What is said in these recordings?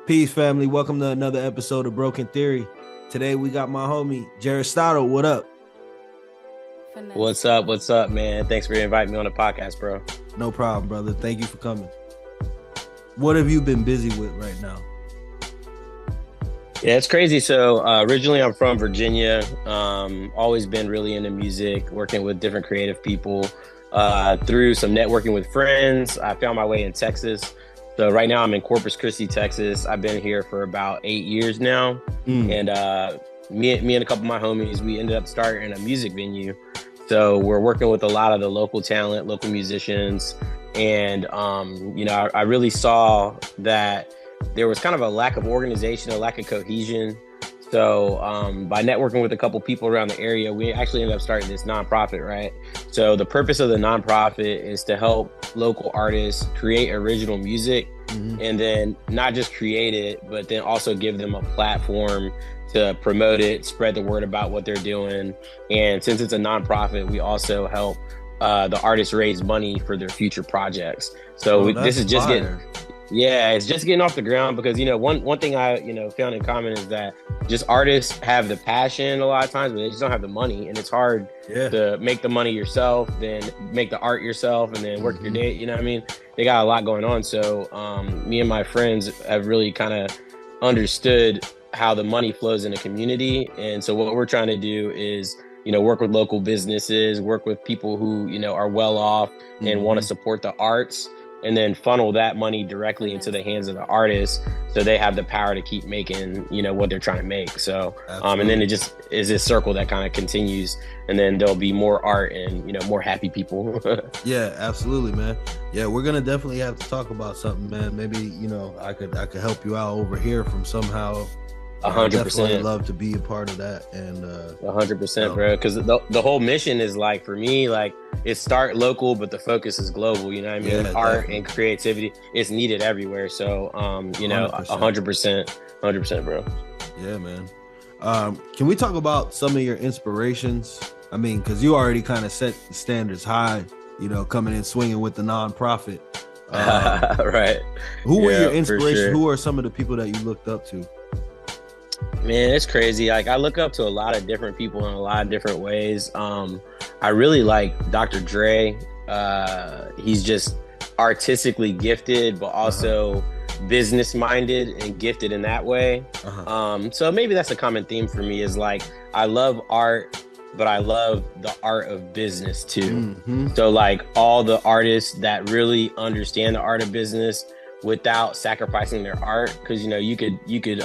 Peace, family. Welcome to another episode of Broken Theory. Today we got my homie JERISTOTLE. What up? What's up? What's up, man? Thanks for inviting me on the podcast, bro. No problem, brother. Thank you for coming. What have you been busy with right now? Yeah, it's crazy. So originally I'm from Virginia. Always been really into music, working with different creative people. Through some networking with friends, I found my way in Texas. So right now I'm in Corpus Christi, Texas. I've been here for about 8 years now. And me and a couple of my homies, we ended up starting a music venue. So we're working with a lot of the local talent, local musicians. And, I really saw that there was kind of a lack of organization, a lack of cohesion. So by networking with a couple people around the area, we actually ended up starting this nonprofit, right? So the purpose of the nonprofit is to help local artists create original music, and then not just create it, but then also give them a platform to promote it, spread the word about what they're doing. And since it's a nonprofit, we also help the artists raise money for their future projects. So this is just it's just getting off the ground because, one thing I, found in common is that just artists have the passion a lot of times, but they just don't have the money. And it's hard to make the money yourself, then make the art yourself, and then work your day. You know what I mean? They got a lot going on. So me and my friends have really kind of understood how the money flows in a community. And so what we're trying to do is, work with local businesses, work with people who, are well off and want to support the arts, and then funnel that money directly into the hands of the artists so they have the power to keep making, what they're trying to make. So, and then it just is this circle that kind of continues, and then there'll be more art and, more happy people. Yeah, absolutely, man. Yeah, we're going to definitely have to talk about something, man. Maybe, I could help you out over here from somehow. 100%. Definitely love to be a part of that. And 100%, bro. Because the whole mission is for me, it's start local, but the focus is global. You know what I mean? Yeah, art definitely. and creativity is needed everywhere. So, 100%, bro. Yeah, man. Can we talk about some of your inspirations? I mean, because you already kind of set the standards high, coming in swinging with the nonprofit. Right. Who were your inspirations? Sure. Who are some of the people that you looked up to? Man, it's crazy. I look up to a lot of different people in a lot of different ways. I really like Dr. Dre. He's just artistically gifted, but also business minded and gifted in that way. So maybe that's a common theme for me is I love art, but I love the art of business too. So all the artists that really understand the art of business without sacrificing their art, because you could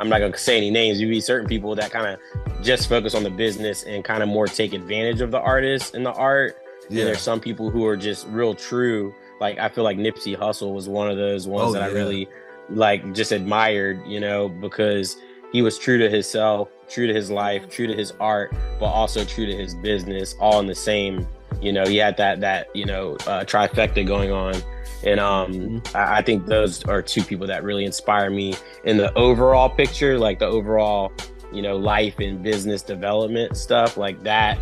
I'm not gonna say any names. You'd be certain people that kind of just focus on the business and kind of more take advantage of the artist and the art. Yeah. And there's some people who are just real true. I feel like Nipsey Hussle was one of those ones I really just admired, because he was true to himself, true to his life, true to his art, but also true to his business, all in the same. He had that trifecta going on. And I think those are two people that really inspire me in the overall picture, the overall, life and business development stuff that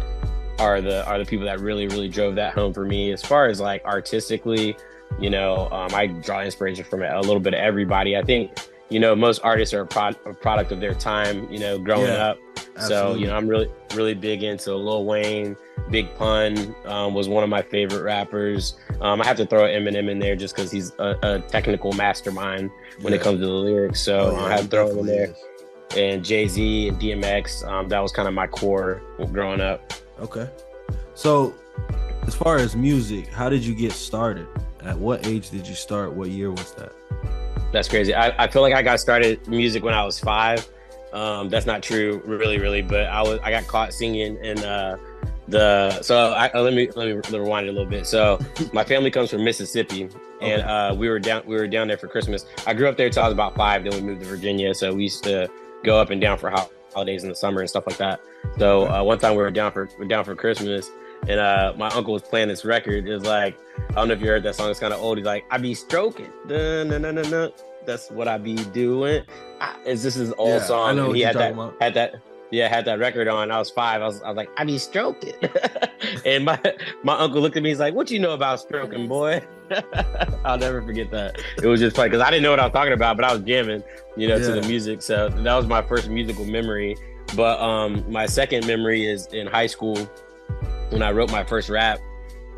are the people that really, really drove that home for me. As far as artistically, I draw inspiration from a little bit of everybody. I think, most artists are a product of their time, growing up. Absolutely. So, I'm really, really big into Lil Wayne. Big Pun was one of my favorite rappers. I have to throw Eminem in there just because he's a technical mastermind when it comes to the lyrics. So I have to throw him in there. And Jay-Z and DMX, that was kind of my core growing up. Okay. So as far as music, how did you get started? At what age did you start? What year was that? That's crazy. I feel like I got started music when I was 5. That's not true, really, but I got caught singing in let me rewind it a little bit. So my family comes from Mississippi, and we were down there for Christmas. I grew up there till I was about 5. Then we moved to Virginia, so we used to go up and down for holidays in the summer and stuff like that. So one time we were down for Christmas, and my uncle was playing this record. It was I don't know if you heard that song. It's kind of old. He's like, I be stroking, that's what I be doing. This is an old song. I know and he what had that. Yeah, had that record on. I was 5. I was like, I be stroking. And my uncle looked at me. He's like, what you know about stroking, boy? I'll never forget that. It was just funny because I didn't know what I was talking about, but I was jamming, to the music. So that was my first musical memory. But my second memory is in high school when I wrote my first rap,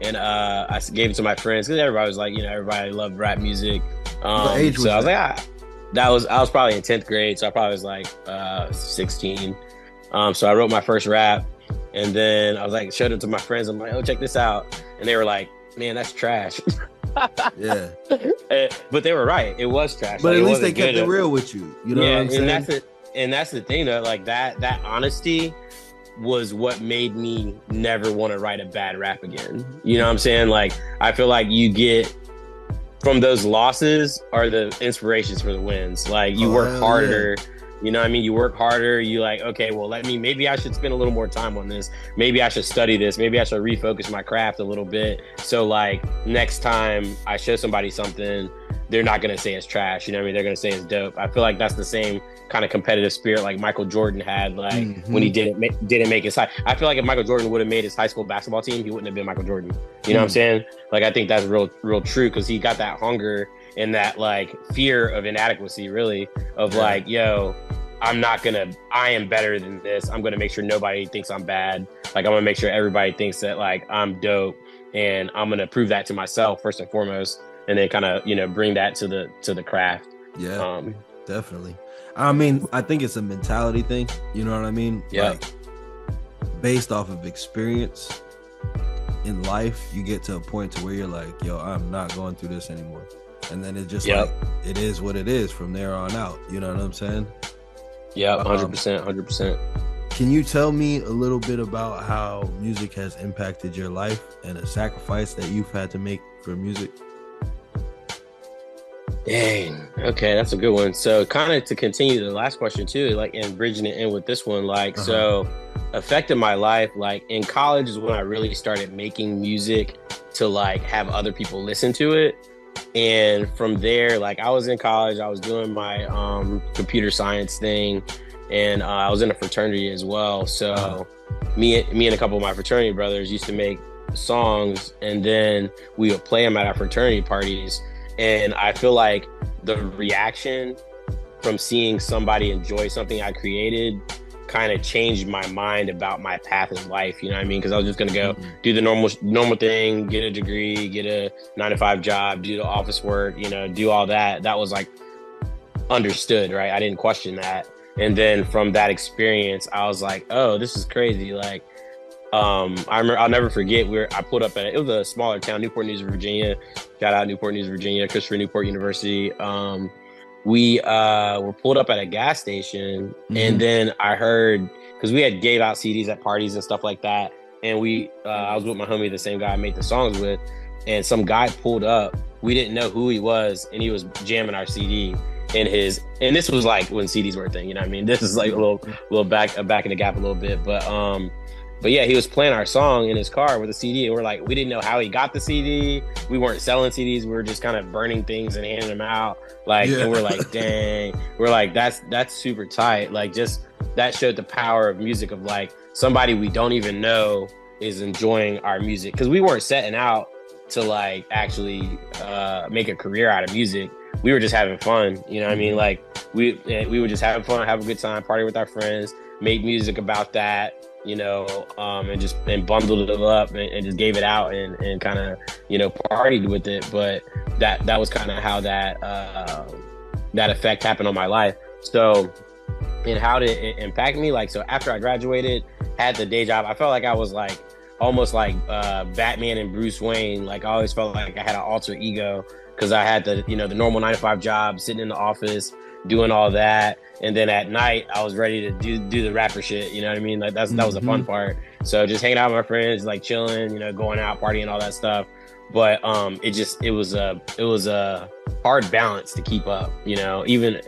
and I gave it to my friends because everybody was like, everybody loved rap music. What age was so I was that? like, I was probably in 10th grade, so I probably was like 16. So I wrote my first rap, and then I was like, showed it to my friends. I'm like, oh, check this out. And they were like, man, that's trash. Yeah. But they were right. It was trash. But like, at least they kept it real with you. You know what I'm saying? And that's the thing though, like that honesty was what made me never want to write a bad rap again. You know what I'm saying? Like, I feel like you get from those losses are the inspirations for the wins. Like, you work harder. Yeah. You know what I mean? You work harder. You like, okay, well, maybe I should spend a little more time on this. Maybe I should study this. Maybe I should refocus my craft a little bit. So like next time I show somebody something, they're not going to say it's trash. You know what I mean? They're going to say it's dope. I feel like that's the same kind of competitive spirit like Michael Jordan had, like when he didn't make his high. I feel like if Michael Jordan would have made his high school basketball team, he wouldn't have been Michael Jordan. You know what I'm saying? Like, I think that's real true, because he got that hunger and that like fear of inadequacy, really, of like, yo, I am better than this. I'm going to make sure nobody thinks I'm bad. Like, I'm going to make sure everybody thinks that like I'm dope, and I'm going to prove that to myself first and foremost, and then kind of, bring that to the craft. Yeah, definitely. I mean, I think it's a mentality thing. You know what I mean? Yeah. Like, based off of experience in life, you get to a point to where you're like, yo, I'm not going through this anymore. And then it just like, it is what it is from there on out. You know what I'm saying? Yeah, 100%. Can you tell me a little bit about how music has impacted your life and a sacrifice that you've had to make for music? Dang. Okay, that's a good one. So kind of to continue the last question too, like, and bridging it in with this one, like, so affected my life, like in college is when I really started making music to like have other people listen to it. And from there, like, I was in college, I was doing my computer science thing, and I was in a fraternity as well. So me and a couple of my fraternity brothers used to make songs, and then we would play them at our fraternity parties. And I feel like the reaction from seeing somebody enjoy something I created kind of changed my mind about my path in life. You know what I mean? Because I was just going to go do the normal thing, get a degree, get a 9-to-5 job, do the office work, do all that. That was like understood, right? I didn't question that. And then from that experience, I was like, oh, this is crazy. Like, I remember, I'll never forget, I pulled up it was a smaller town, Newport News, Virginia. Shout out Newport News, Virginia, Christopher Newport University. We were pulled up at a gas station, and then I heard, because we had gave out CDs at parties and stuff like that, and I was with my homie, the same guy I made the songs with, and some guy pulled up. We didn't know who he was, and he was jamming our CD and this was like when CDs were a thing, you know what I mean? This is like a little back in the gap a little bit, but yeah, he was playing our song in his car with a CD, and we're like, we didn't know how he got the CD. We weren't selling CDs. We were just kind of burning things and handing them out. Like, and we're like, dang. We're like, that's super tight. Like, just that showed the power of music, of like somebody we don't even know is enjoying our music. Because we weren't setting out to like actually make a career out of music. We were just having fun. You know what I mean? Like, we were just having fun, have a good time, party with our friends, made music about that. And bundled it up and just gave it out and kind of, partied with it. But that was kind of how that effect happened on my life. So, and how did it impact me? Like, so after I graduated, had the day job, I felt like I was like, almost like Batman and Bruce Wayne. Like, I always felt like I had an alter ego, because I had the normal 9-to-5 job, sitting in the office, doing all that. And then at night, I was ready to do the rapper shit. You know what I mean? Like, that was the fun part. So just hanging out with my friends, like chilling, going out, partying, all that stuff. But it was a hard balance to keep up. Even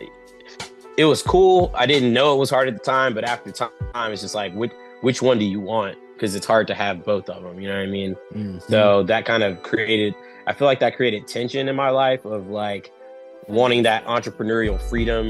it was cool. I didn't know it was hard at the time, but after time, it's just like, which one do you want? Because it's hard to have both of them. You know what I mean? So that kind of I feel like that created tension in my life, of like wanting that entrepreneurial freedom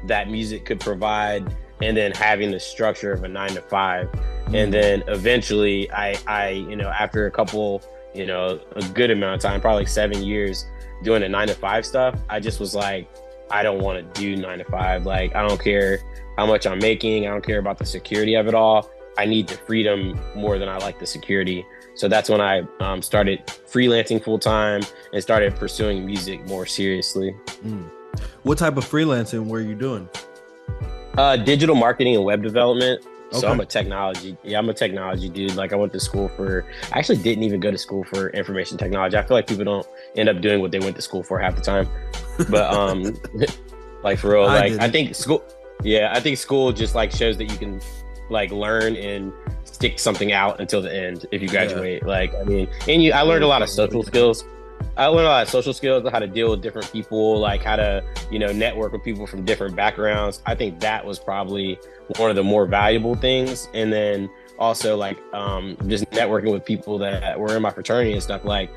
that music could provide, and then having the structure of a 9 to 5. And then eventually I, you know, after a couple, you know, a good amount of time, probably like 7 years doing the 9 to 5 stuff, I just was like, I don't want to do 9 to 5. Like, I don't care how much I'm making. I don't care about the security of it all. I need the freedom more than I like the security. So that's when I started freelancing full time and started pursuing music more seriously. What type of freelancing were you doing? Digital marketing and web development. So Okay. I'm a technology dude. Like, I went to school I actually didn't even go to school for information technology. I feel like people don't end up doing what they went to school for half the time. But like, for real, like, I think school just like shows that you can like learn and stick something out until the end if you graduate. Yeah. Like, I mean, and I learned a lot of social skills. I learned a lot of social skills, how to deal with different people, like how to, you know, network with people from different backgrounds. I think that was probably one of the more valuable things. And then also like just networking with people that were in my fraternity and stuff. Like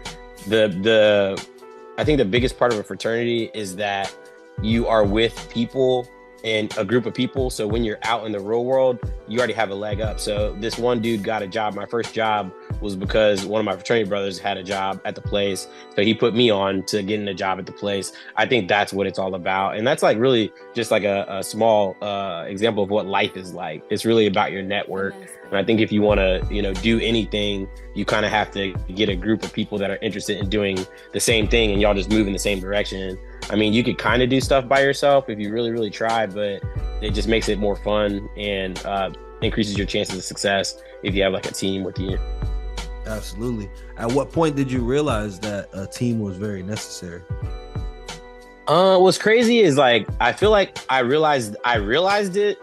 I think the biggest part of a fraternity is that you are with people and a group of people. So when you're out in the real world, you already have a leg up. So this one dude got a job. My first job was because one of my fraternity brothers had a job at the place. So he put me on to getting a job at the place. I think that's what it's all about. And that's like really just like a small example of what life is like. It's really about your network. And I think if you want to, you know, do anything, you kind of have to get a group of people that are interested in doing the same thing and y'all just move in the same direction. I mean, you could kind of do stuff by yourself if you really, really try, but it just makes it more fun and increases your chances of success if you have like a team with you. Absolutely. At what point did you realize that a team was very necessary? What's crazy is like, I feel like I realized it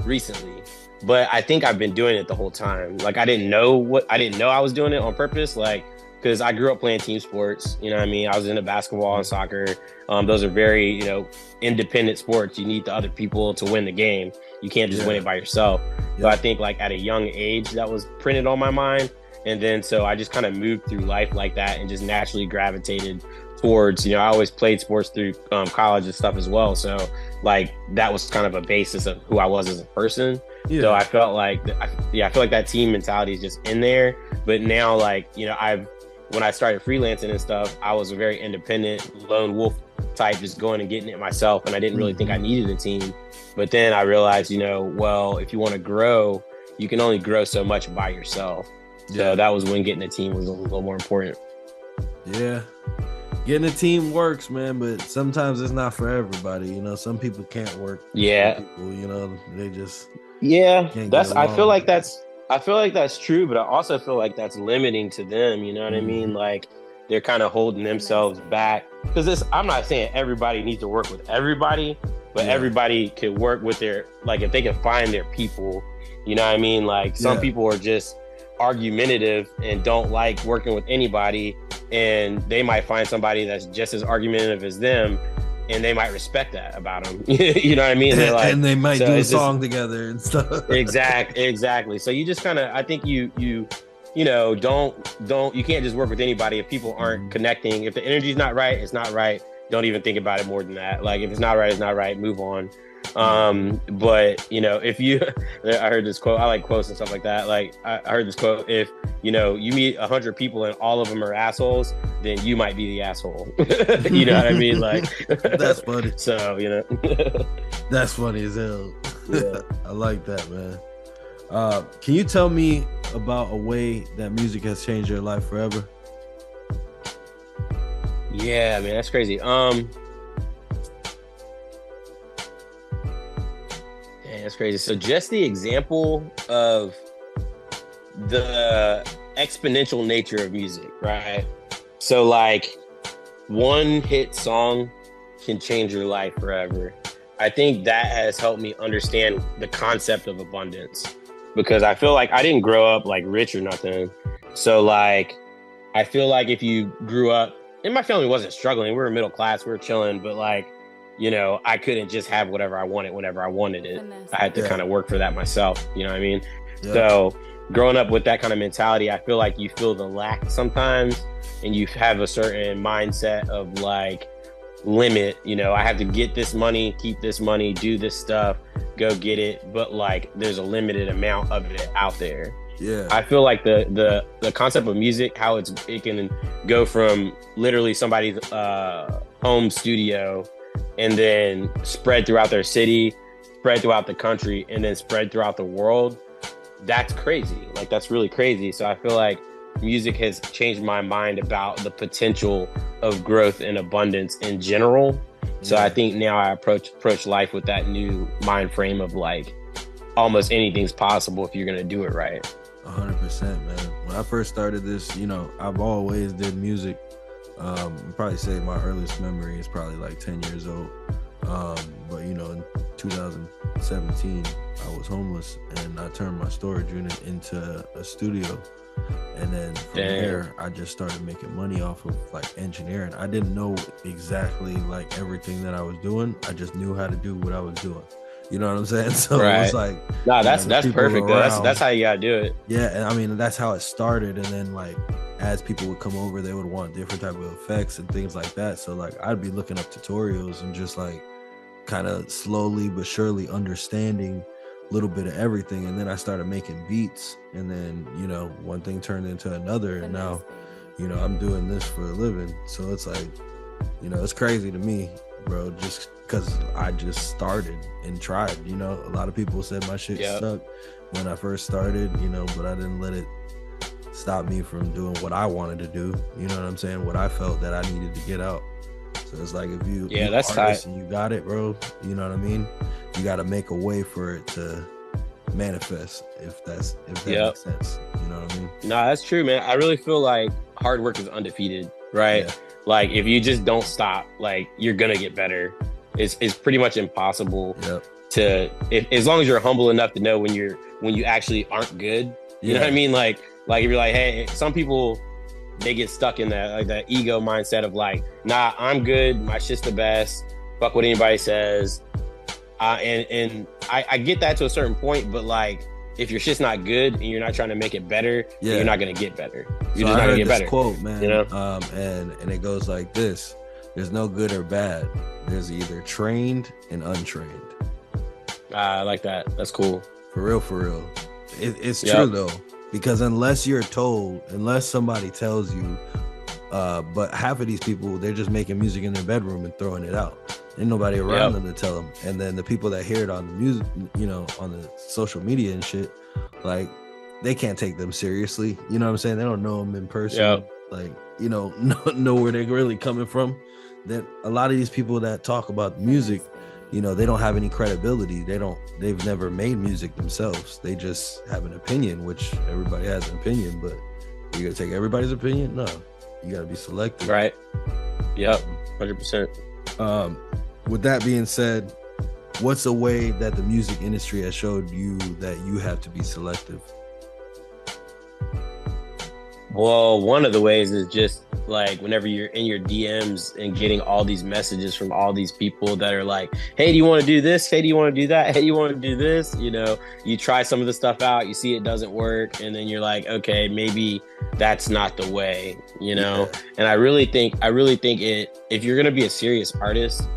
recently, but I think I've been doing it the whole time. Like, I didn't know I was doing it on purpose. Like, because I grew up playing team sports, you know what I mean? I was into basketball and soccer. Those are very, you know, independent sports. You need the other people to win the game. You can't just win it by yourself. So I think like at a young age, that was printed on my mind. And then so I just kind of moved through life like that and just naturally gravitated towards, you know, I always played sports through college and stuff as well. So like that was kind of a basis of who I was as a person. Yeah. So I felt like, I feel like that team mentality is just in there. But now, like, you know, when I started freelancing and stuff, I was a very independent lone wolf type, just going and getting it myself. And I didn't really think I needed a team. But then I realized, you know, well, if you want to grow, you can only grow so much by yourself. So that was when getting a team was a little more important. Yeah. Getting a team works, man, but sometimes it's not for everybody. You know, some people can't work. Yeah. People, you know, they just I feel like that's true, but I also feel like that's limiting to them. You know what I mean? Like, they're kind of holding themselves back because I'm not saying everybody needs to work with everybody, but everybody could work with their, like, if they can find their people. You know what I mean? Like, some people are just argumentative and don't like working with anybody, and they might find somebody that's just as argumentative as them, and they might respect that about them. You know what I mean? They're like, and they might do a song together and stuff. Exactly. So you just kind of, I think you know, you can't just work with anybody if people aren't connecting. If the energy's not right, it's not right. Don't even think about it more than that. Like, if it's not right, it's not right. Move on. But you know, I heard this quote, I like quotes and stuff like that. Like, I heard this quote, if, you know, you meet 100 people and all of them are assholes, then you might be the asshole. You know what I mean? Like, that's funny. So, you know, that's funny as hell. Yeah. I like that, man. Can you tell me about a way that music has changed your life forever? Yeah, man, that's crazy. That's crazy. So just the example of the exponential nature of music, right? So like, one hit song can change your life forever. I think that has helped me understand the concept of abundance, because I feel like I didn't grow up like rich or nothing. So like, I feel like if you grew up, and my family wasn't struggling, we were middle class, we were chilling, but like, you know, I couldn't just have whatever I wanted whenever I wanted it. I had to kind of work for that myself. You know what I mean? Yeah. So growing up with that kind of mentality, I feel like you feel the lack sometimes, and you have a certain mindset of like limit, you know, I have to get this money, keep this money, do this stuff, go get it, but like there's a limited amount of it out there. Yeah. I feel like the concept of music, how it can go from literally somebody's home studio and then spread throughout their city, spread throughout the country, and then spread throughout the world. That's crazy. Like, that's really crazy. So I feel like music has changed my mind about the potential of growth and abundance in general. So I think now I approach life with that new mind frame of like almost anything's possible if you're going to do it right. 100%, man. When I first started this, you know, I've always did music. Probably say my earliest memory is probably like 10 years old. But you know, in 2017, I was homeless and I turned my storage unit into a studio. And then from there, I just started making money off of like engineering. I didn't know exactly like everything that I was doing. I just knew how to do what I was doing. You know what I'm saying? So it was like, no, that's perfect. That's how you gotta do it. Yeah, and I mean that's how it started. And then like as people would come over, they would want different type of effects and things like that. So like I'd be looking up tutorials and just like kind of slowly but surely understanding a little bit of everything. And then I started making beats, and then you know one thing turned into another, and now you know I'm doing this for a living. So it's like, you know, it's crazy to me, bro, just because I just started and tried. You know, a lot of people said my shit sucked when I first started, you know, but I didn't let it stop me from doing what I wanted to do. You know what I'm saying? What I felt that I needed to get out. So it's like if you that's tight. And you got it, bro. You know what I mean? You got to make a way for it to manifest. If that makes sense. You know what I mean? No, that's true, man. I really feel like hard work is undefeated, right? Yeah. Like if you just don't stop, like you're gonna get better. It's pretty much impossible to as long as you're humble enough to know when you actually aren't good. You know what I mean? Like if you're like, hey, some people, they get stuck in that ego mindset of like, nah, I'm good, my shit's the best, fuck what anybody says. And I get that to a certain point, but like if your shit's not good and you're not trying to make it better, you're not gonna get better. You're just not gonna get better. Quote, man, you know? And it goes like this: there's no good or bad. There's either trained and untrained. I like that. That's cool. For real. It's true though, because unless you're told, unless somebody tells you, but half of these people, they're just making music in their bedroom and throwing it out. Ain't nobody around them to tell them. And then the people that hear it on the music, you know, on the social media and shit, like they can't take them seriously. You know what I'm saying? They don't know them in person. Like, you know where they're really coming from. That a lot of these people that talk about music, you know, they don't have any credibility. They've never made music themselves. They just have an opinion, which everybody has an opinion, but you gotta take everybody's opinion? No, you gotta be selective. Right. Yep. 100%. With that being said, what's a way that the music industry has showed you that you have to be selective? Well, one of the ways is just like whenever you're in your DMs and getting all these messages from all these people that are like, hey, do you want to do this? Hey, do you want to do that? Hey, you want to do this? You know, you try some of the stuff out, you see it doesn't work, and then you're like, okay, maybe that's not the way, you know? Yeah. And I really think if you're going to be a serious artist,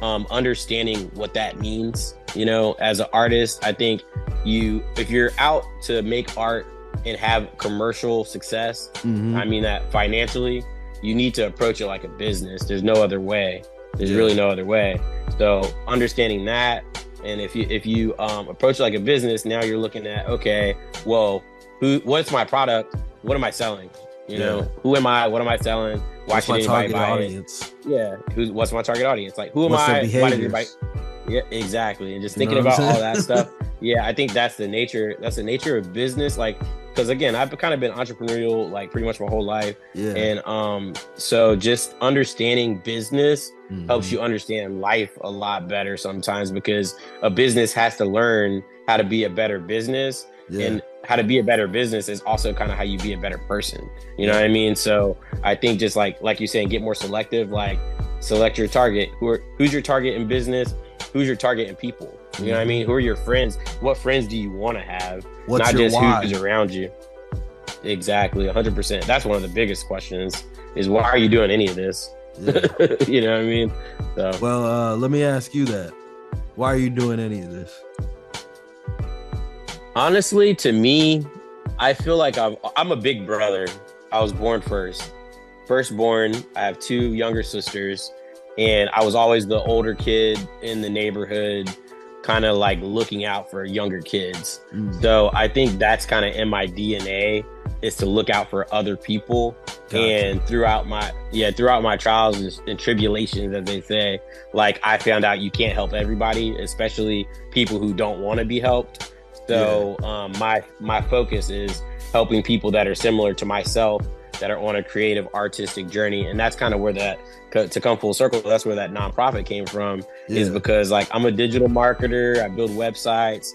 understanding what that means, you know, as an artist, I think if you're out to make art and have commercial success, I mean that financially, you need to approach it like a business. There's no other way. There's really no other way. So understanding that, and if you approach it like a business, now you're looking at, okay, well, what's my product? What am I selling? You know, who am I? What am I selling? Why should anybody buy it? Yeah, what's my target audience? Like, who am I? Why did anybody? Yeah, exactly. And just thinking about all that stuff. Yeah, I think that's the nature of business. Like, because again, I've kind of been entrepreneurial like pretty much my whole life. Yeah. And so just understanding business helps you understand life a lot better sometimes, because a business has to learn how to be a better business. Yeah. And how to be a better business is also kind of how you be a better person. You know what I mean? So I think just like you're saying, get more selective, like select your target. Who's your target in business? Who's your target in people? You know what I mean? Who are your friends? What friends do you want to have? Not just why? Who's around you. Exactly. 100%. That's one of the biggest questions is, why are you doing any of this? Yeah. You know what I mean? So, well, let me ask you that. Why are you doing any of this? Honestly, to me, I feel like I'm a big brother. I was born firstborn. I have two younger sisters, and I was always the older kid in the neighborhood, kind of like looking out for younger kids. So I think that's kind of in my DNA, is to look out for other people. Gotcha. And throughout my trials and tribulations, as they say, like, I found out you can't help everybody, especially people who don't want to be helped. So my focus is helping people that are similar to myself, that are on a creative artistic journey. And that's kind of where to come full circle, that's where that nonprofit came from, is because, like, I'm a digital marketer. I build websites.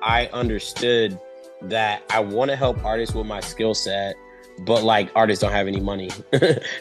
I understood that I want to help artists with my skill set, but, like, artists don't have any money.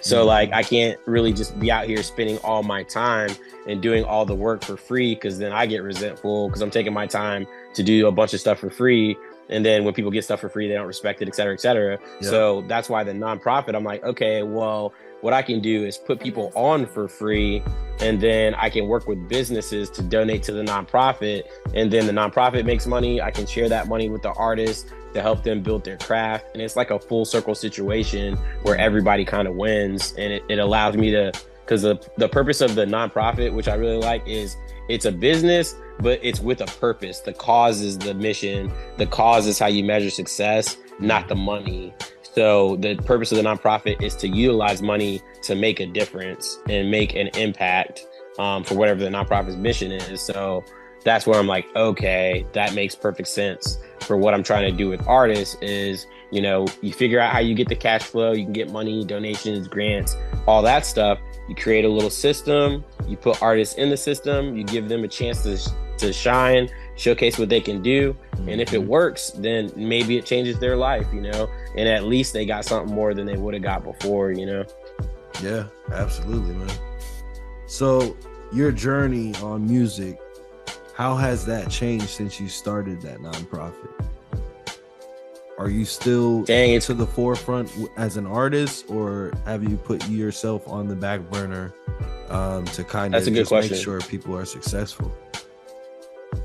So like, I can't really just be out here spending all my time and doing all the work for free, because then I get resentful because I'm taking my time to do a bunch of stuff for free. And then when people get stuff for free, they don't respect it, et cetera, et cetera. Yeah. So that's why the nonprofit, I'm like, okay, well, what I can do is put people on for free, and then I can work with businesses to donate to the nonprofit. And then the nonprofit makes money. I can share that money with the artists to help them build their craft. And it's like a full circle situation where everybody kind of wins. And it allows me to, because the purpose of the nonprofit, which I really like, is it's a business, but it's with a purpose. The cause is the mission. The cause is how you measure success, not the money. So the purpose of the nonprofit is to utilize money to make a difference and make an impact for whatever the nonprofit's mission is. So that's where I'm like, okay, that makes perfect sense for what I'm trying to do with artists. Is, you figure out how you get the cash flow, you can get money, donations, grants, all that stuff. You create a little system, you put artists in the system, you give them a chance to shine, showcase what they can do. And if it works, then maybe it changes their life, and at least they got something more than they would have got before, Yeah, absolutely, man. So your journey on music, how has that changed since you started that nonprofit? Are you still to the forefront as an artist, or have you put yourself on the back burner to kind of just make sure people are successful?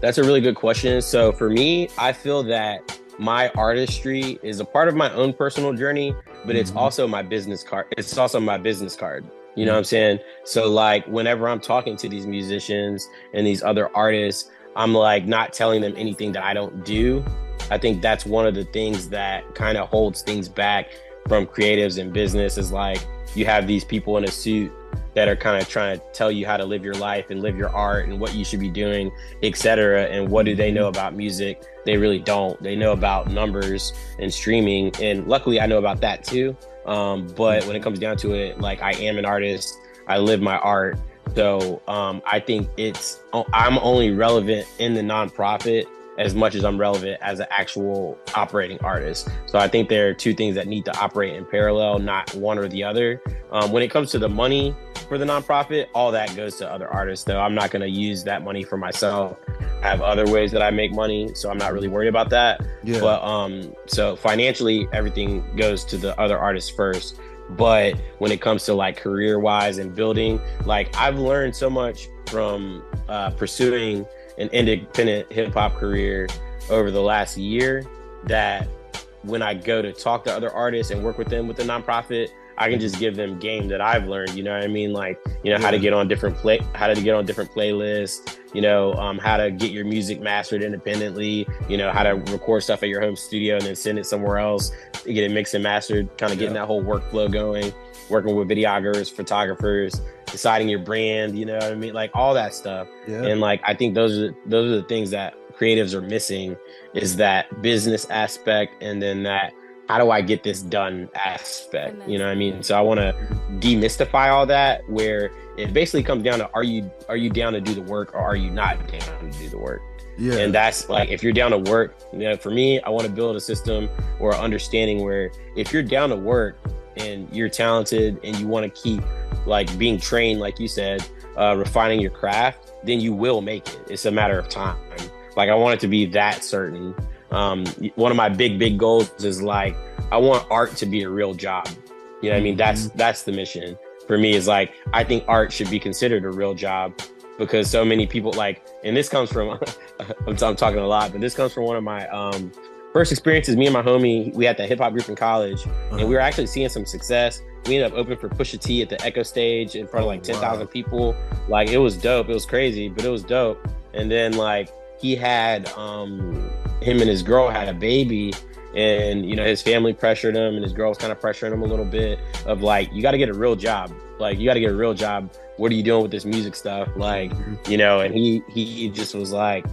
That's a really good question. So for me, I feel that my artistry is a part of my own personal journey, but it's also my business card. It's also my business card. You know what I'm saying? So like, whenever I'm talking to these musicians and these other artists, I'm like not telling them anything that I don't do. I think that's one of the things that kind of holds things back from creatives in business, is like, you have these people in a suit that are kind of trying to tell you how to live your life and live your art and what you should be doing, etc. And what do they know about music? They really don't. They know about numbers and streaming. And luckily I know about that too. But when it comes down to it, like, I am an artist. I live my art. So I think I'm only relevant in the nonprofit as much as I'm relevant as an actual operating artist. So I think there are two things that need to operate in parallel, not one or the other. When it comes to the money for the nonprofit, all that goes to other artists, though. I'm not going to use that money for myself. I have other ways that I make money, so I'm not really worried about that. Yeah. But so financially, everything goes to the other artists first. But when it comes to like career-wise and building, like, I've learned so much from pursuing an independent hip hop career over the last year, that when I go to talk to other artists and work with them with the nonprofit, I can just give them game that I've learned, you know what I mean? Like, how to get on different playlists, how to get your music mastered independently, how to record stuff at your home studio and then send it somewhere else to get it mixed and mastered, kind of getting that whole workflow going, working with videographers, photographers, deciding your brand, you know what I mean? Like, all that stuff. Yeah. And like, I think those are the things that creatives are missing, is that business aspect, and then that how do I get this done aspect, you know what I mean? So I want to demystify all that, where it basically comes down to, are you down to do the work, or are you not down to do the work? Yeah. And that's like, if you're down to work, for me, I want to build a system or an understanding where if you're down to work and you're talented and you want to keep like being trained, like you said, refining your craft, then you will make it. It's a matter of time. Like, I want it to be that certain. One of my big goals is like, I want art to be a real job. You know what I mean? That's the mission for me, is like, I think art should be considered a real job. because so many people like, and this comes from, I'm talking a lot, but this comes from one of my first experiences. Me and my homie, we had that hip hop group in college, and we were actually seeing some success. We ended up opening for Pusha T at the Echo Stage in front of like 10,000 people. Like, it was dope. It was crazy, but it was dope. And then like he had, him and his girl had a baby, and you know, his family pressured him, and his girl was kind of pressuring him a little bit of like, you got to get a real job. Like, you got to get a real job. What are you doing with this music stuff? Like, you know, and he just was like,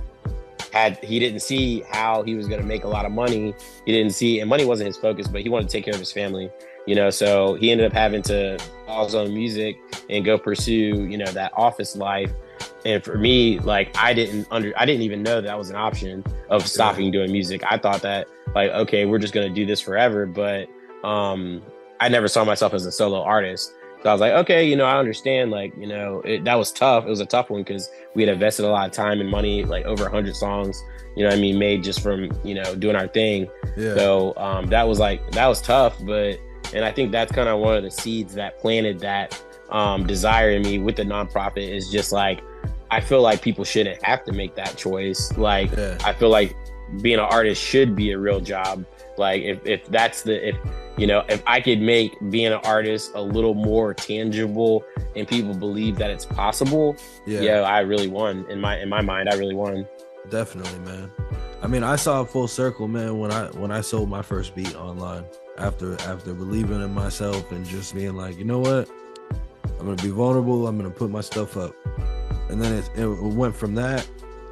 he didn't see how he was going to make a lot of money. He didn't see, and money wasn't his focus, but he wanted to take care of his family, you know? So he ended up having to follow his own music and go pursue, you know, that office life. And for me, like, I didn't even know that was an option of stopping doing music. I thought that like, okay, we're just going to do this forever. But I never saw myself as a solo artist. So I was like, okay, you know, I understand, like, you know, that was tough. It was a tough one because we had invested a lot of time and money, like over 100 songs, you know what I mean, made just from, you know, doing our thing. Yeah. So that was tough. But, and I think that's kind of one of the seeds that planted that desire in me with the nonprofit, is just like, I feel like people shouldn't have to make that choice. Like, I feel like being an artist should be a real job. Like, if you know, if I could make being an artist a little more tangible and people believe that it's possible, I really won. In my mind, I really won. Definitely, man. I mean, I saw a full circle, man, when I sold my first beat online, after believing in myself and just being like, you know what, I'm gonna be vulnerable, I'm gonna put my stuff up. And then it went from that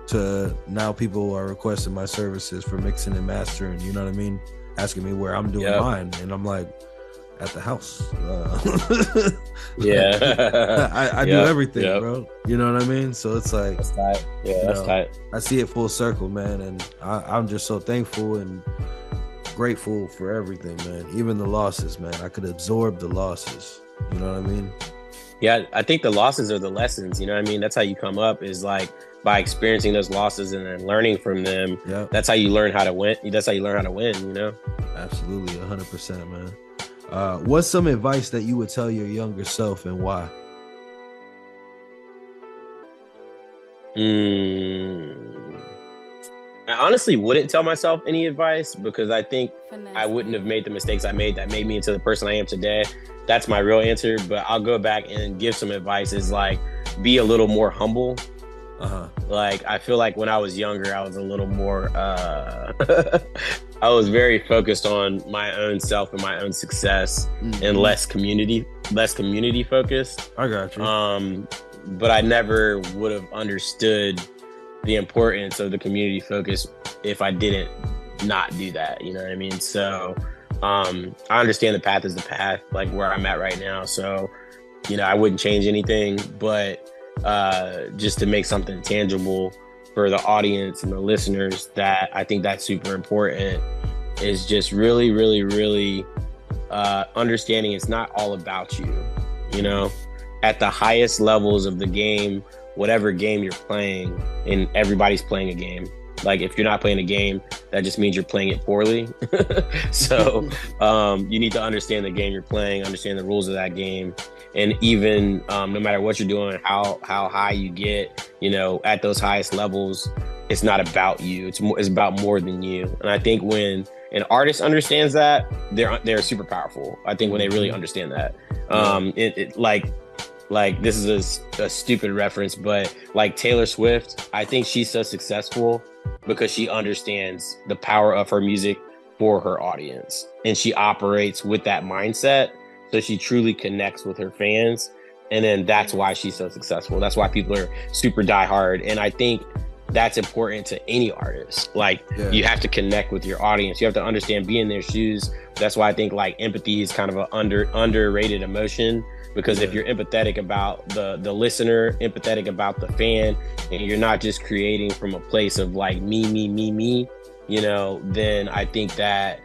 to now people are requesting my services for mixing and mastering, you know what I mean? Asking me where I'm doing mine, and I'm like, at the house. I do everything, bro. You know what I mean? So it's like, that's tight. Yeah, that's tight. I see it full circle, man, and I'm just so thankful and grateful for everything, man. Even the losses, man. I could absorb the losses. You know what I mean? Yeah, I think the losses are the lessons. You know what I mean? That's how you come up, is like by experiencing those losses and then learning from them. Yeah, that's how you learn how to win. That's how you learn how to win, you know? Absolutely, 100%, man. What's some advice that you would tell your younger self, and why? I honestly wouldn't tell myself any advice, because I think I wouldn't have made the mistakes I made that made me into the person I am today. That's my real answer. But I'll go back and give some advice, is like, be a little more humble. Like, I feel like when I was younger, I was a little more, I was very focused on my own self and my own success, and less community focused. I got you. But I never would have understood the importance of the community focus if I didn't not do that. You know what I mean? So, I understand the path is the path, like where I'm at right now. So, you know, I wouldn't change anything, but just to make something tangible for the audience and the listeners, that I think that's super important, is just really, really, really understanding it's not all about you. You know, at the highest levels of the game, whatever game you're playing, and everybody's playing a game. Like, if you're not playing a game, that just means you're playing it poorly. So you need to understand the game you're playing, understand the rules of that game. And even no matter what you're doing, how high you get, you know, at those highest levels, it's not about you. It's about more than you. And I think when an artist understands that, they're super powerful. I think when they really understand that, like this is a stupid reference, but like Taylor Swift, I think she's so successful because she understands the power of her music for her audience, and she operates with that mindset. So she truly connects with her fans. And then that's why she's so successful. That's why people are super diehard. And I think that's important to any artist. Like, you have to connect with your audience. You have to understand, be in their shoes. That's why I think like empathy is kind of an underrated emotion, because if you're empathetic about the listener, empathetic about the fan, and you're not just creating from a place of like me, you know, then I think that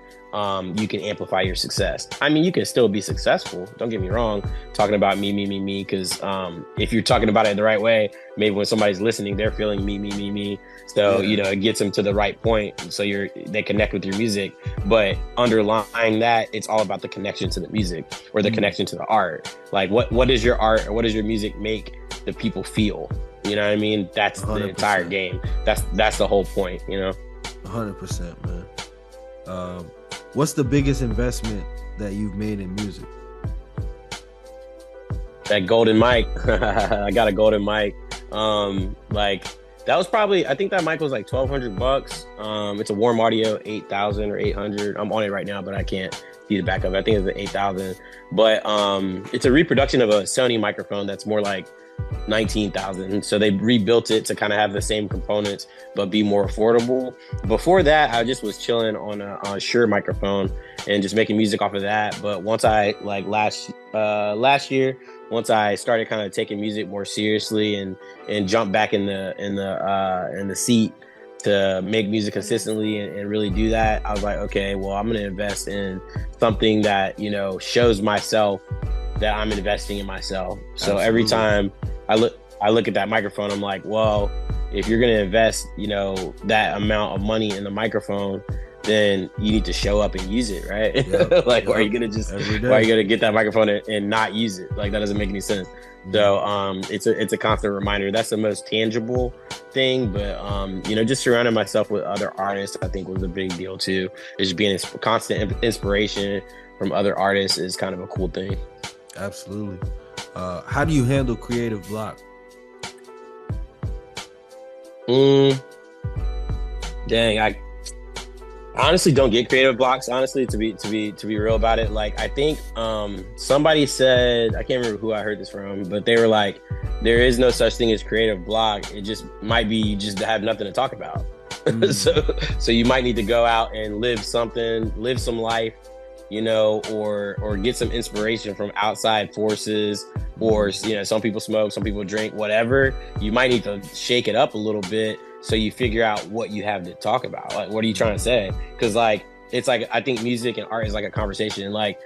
you can amplify your success. I mean, you can still be successful, don't get me wrong, talking about me, because if you're talking about it the right way, maybe when somebody's listening, they're feeling me. So, you know, it gets them to the right point. So they connect with your music. But underlying that, it's all about the connection to the music, or the connection to the art. Like, what does your art or what does your music make the people feel? You know what I mean? That's 100%. The entire game. That's the whole point, you know? 100%, man. What's the biggest investment that you've made in music? That golden mic. I got a golden mic. Like that was probably, I think that mic was like $1,200. It's a Warm Audio 8,000 or 800. I'm on it right now, but I can't see the backup. I think it's the 8,000. But it's a reproduction of a Sony microphone that's more like 19,000. So they rebuilt it to kind of have the same components but be more affordable. Before that, I just was chilling on a Shure microphone and just making music off of that. But once I like last year, once I started kind of taking music more seriously and jump back in the seat to make music consistently and really do that, I was like, okay, well, I'm going to invest in something that, you know, shows myself that I'm investing in myself. So Absolutely. Every time I look at that microphone, I'm like, well, if you're going to invest, you know, that amount of money in the microphone, then you need to show up and use it, right? Yep, like, yep. Why are you going to get that microphone and not use it? Like, that doesn't make any sense. So it's a constant reminder. That's the most tangible thing. But, you know, just surrounding myself with other artists, I think was a big deal too. Just being a constant inspiration from other artists is kind of a cool thing. Absolutely. How do you handle creative block? Dang, I honestly don't get creative blocks, honestly, to be real about it. Like, I think somebody said, I can't remember who I heard this from, but they were like, there is no such thing as creative block. It just might be you just have nothing to talk about. So you might need to go out and live some life, you know, or get some inspiration from outside forces, or, you know, some people smoke, some people drink, whatever. You might need to shake it up a little bit so you figure out what you have to talk about. Like, what are you trying to say? Because, like, it's like, I think music and art is like a conversation. Like,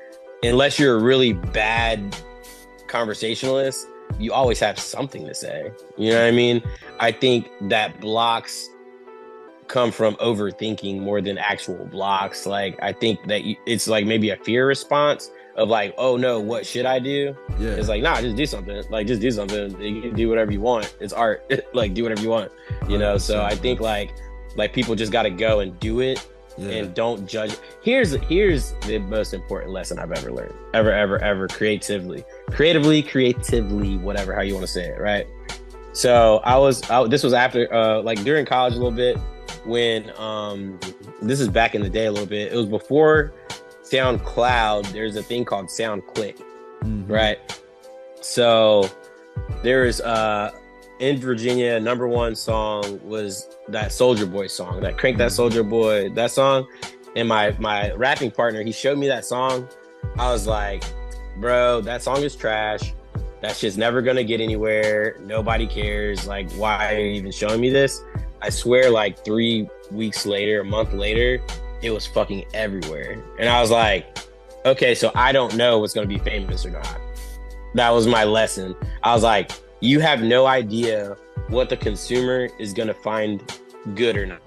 unless you're a really bad conversationalist, you always have something to say. You know what I mean? I think that blocks come from overthinking more than actual blocks. Like, I think that it's like maybe a fear response of like, oh no, what should I do? Yeah. It's like, nah, just do something. Like, just do something. You can do whatever you want. It's art. Like, do whatever you want, you know? So I think like people just got to go and do it. Yeah. And don't judge. Here's the most important lesson I've ever learned. Ever. Creatively, whatever, how you want to say it. Right. So this was after, like during college a little bit, when this is back in the day a little bit. It was before SoundCloud. There's a thing called SoundClick, right? So there's in Virginia, #1 song was that Soulja Boy song, that Crank That Soulja Boy, that song. And my rapping partner, he showed me that song. I was like, bro, that song is trash. That shit's never gonna get anywhere. Nobody cares. Like, why are you even showing me this? I swear, like 3 weeks later, a month later, it was fucking everywhere. And I was like, okay, so I don't know what's going to be famous or not. That was my lesson. I was like, you have no idea what the consumer is going to find good or not.